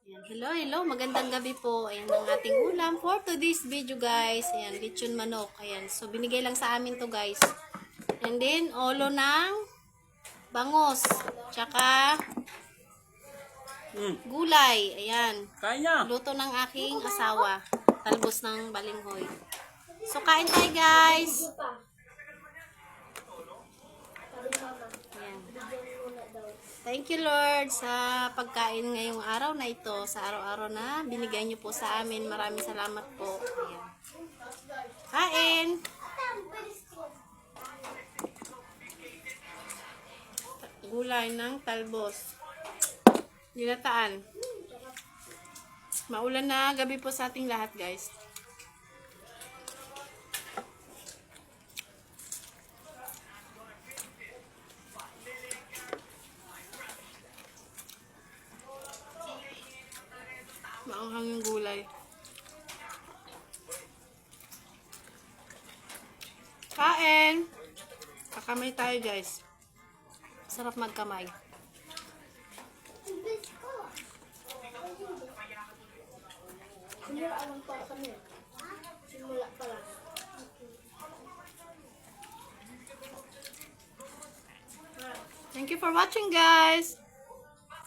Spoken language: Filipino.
Ayan. Hello, hello. Magandang gabi po. Ayan ang ating ulam for today's video, guys. Ayan, lechon manok. Ayan. So, binigay lang sa amin to, guys. And then, olo ng bangos. Tsaka, gulay. Ayan. Kaya. Luto ng aking asawa. Talbos ng balinghoy. So, kain tayo, guys. Ayan. Thank you, Lord, sa pagkain ngayong araw na ito, sa araw-araw na binigay niyo po sa amin. Maraming salamat po. Ayan. Kain! Gulay ng talbos. Ginataan. Maulan na gabi po sa ating lahat, guys. Maanghang yung gulay. Kain! Kakamay tayo, guys. Sarap magkamay. Simula pa lang. Thank you for watching, guys!